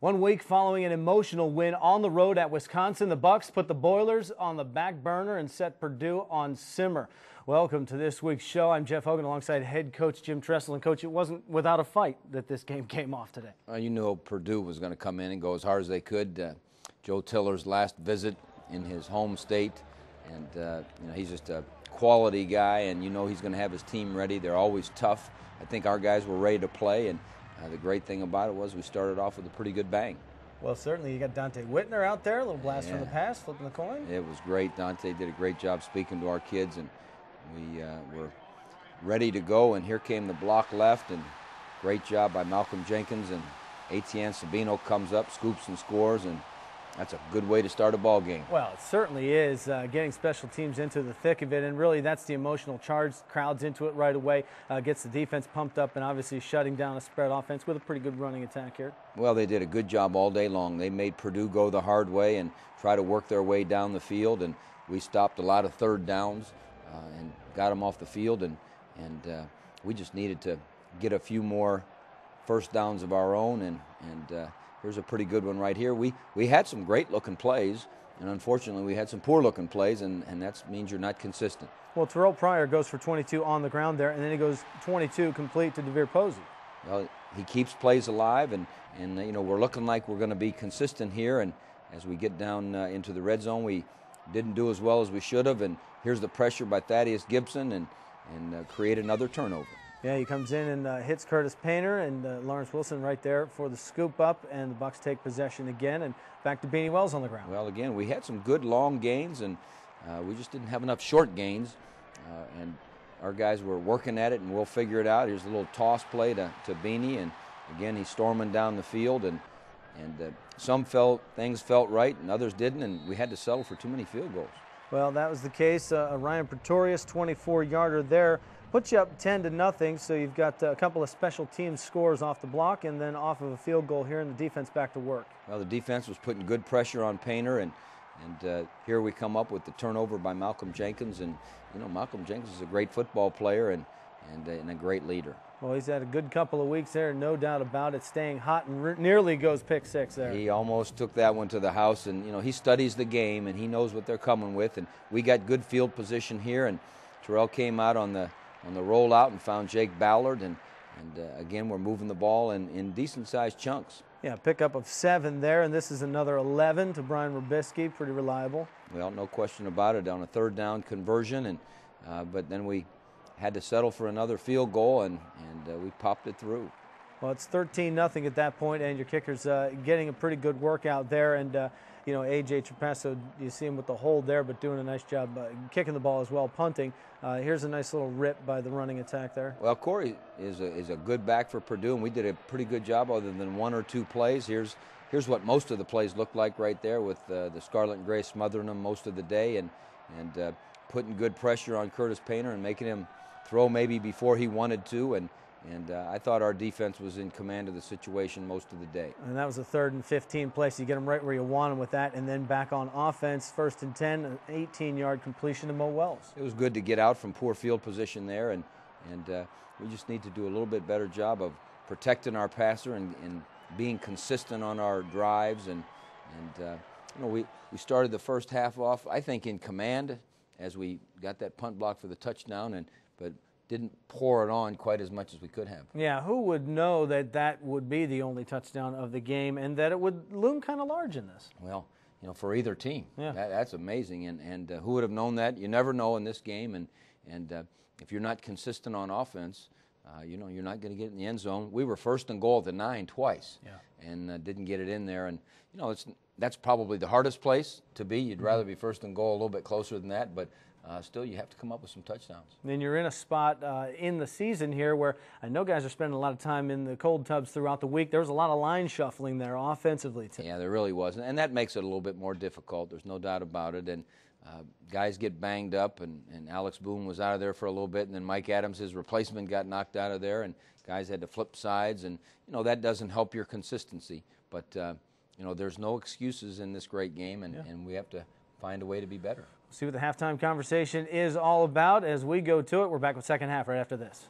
1 week following an emotional win on the road at Wisconsin, the Bucks put the Boilers on the back burner and set Purdue on simmer. Welcome to this week's show. I'm Jeff Hogan alongside head coach Jim Tressel. And coach, it wasn't without a fight that this game came off today. You knew Purdue was going to come in and go as hard as they could. Joe Tiller's last visit in his home state, and he's just a quality guy, and he's going to have his team ready. They're always tough. I think our guys were ready to play, and the great thing about it was we started off with a pretty good bang. Well, certainly you got Dante Whitner out there, a little blast from the past, flipping the coin. It was great. Dante did a great job speaking to our kids, and we were ready to go, and here came the block left, and great job by Malcolm Jenkins, and Etienne Sabino comes up, scoops and scores, and that's a good way to start a ball game. Well, it certainly is, getting special teams into the thick of it, and really that's the emotional charge. Crowds into it right away, gets the defense pumped up, and obviously shutting down a spread offense with a pretty good running attack here. Well, they did a good job all day long. They made Purdue go the hard way and try to work their way down the field, and we stopped a lot of third downs and got them off the field, and we just needed to get a few more first downs of our own, and here's a pretty good one right here. We had some great-looking plays, and unfortunately we had some poor-looking plays, and that means you're not consistent. Well, Terrell Pryor goes for 22 on the ground there, and then he goes 22 complete to DeVere Posey. Well, he keeps plays alive, and we're looking like we're going to be consistent here, and as we get down into the red zone, we didn't do as well as we should have, and here's the pressure by Thaddeus Gibson, and create another turnover. Yeah, he comes in and hits Curtis Painter and Lawrence Wilson right there for the scoop up, and the Bucks take possession again, and back to Beanie Wells on the ground. Well, again, we had some good long gains, and we just didn't have enough short gains, and our guys were working at it, and we'll figure it out. Here's a little toss play to Beanie, and again, he's storming down the field, and some things felt right, and others didn't, and we had to settle for too many field goals. Well, that was the case. Ryan Pretorius, 24-yarder there. Puts you up 10-0, so you've got a couple of special teams scores off the block and then off of a field goal here, and the defense back to work. Well, the defense was putting good pressure on Painter, and here we come up with the turnover by Malcolm Jenkins, and Malcolm Jenkins is a great football player and a great leader. Well, he's had a good couple of weeks there, no doubt about it, staying hot, and nearly goes pick six there. He almost took that one to the house, and he studies the game, and he knows what they're coming with, and we got good field position here, and Terrell came out on the rollout and found Jake Ballard, and again, we're moving the ball in decent-sized chunks. Yeah, pickup of 7 there, and this is another 11 to Brian Robisky, pretty reliable. Well, no question about it, on a third down conversion, but then we had to settle for another field goal, and we popped it through. Well, it's 13-0 at that point, and your kicker's getting a pretty good workout there, and A.J. Trapasso, you see him with the hold there, but doing a nice job kicking the ball as well, punting. Here's a nice little rip by the running attack there. Well, Corey is a good back for Purdue, and we did a pretty good job other than 1 or 2 plays. Here's what most of the plays looked like right there, with the Scarlet and Gray smothering them most of the day, and putting good pressure on Curtis Painter and making him throw maybe before he wanted to, and I thought our defense was in command of the situation most of the day. And that was a 3rd and 15 play, so you get them right where you want them with that, and then back on offense, 1st and 10, an 18-yard completion to Mo Wells. It was good to get out from poor field position there, and we just need to do a little bit better job of protecting our passer and being consistent on our drives, and we started the first half off, I think, in command as we got that punt block for the touchdown, but didn't pour it on quite as much as we could have. Yeah, who would know that that would be the only touchdown of the game and that it would loom kind of large in this? Well, for either team, yeah. That's amazing, and who would have known that? You never know in this game, and if you're not consistent on offense, you're not going to get in the end zone. We were 1st and goal at the 9 twice, and didn't get it in there, and that's probably the hardest place to be. You'd rather be 1st and goal a little bit closer than that, but still, you have to come up with some touchdowns. Then you're in a spot in the season here where I know guys are spending a lot of time in the cold tubs throughout the week. There was a lot of line shuffling there offensively, too. Yeah, there really was, and that makes it a little bit more difficult. There's no doubt about it, and guys get banged up, and Alex Boone was out of there for a little bit, and then Mike Adams, his replacement, got knocked out of there, and guys had to flip sides, and that doesn't help your consistency. But there's no excuses in this great game, and we have to find a way to be better. See what the halftime conversation is all about as we go to it. We're back with second half right after this.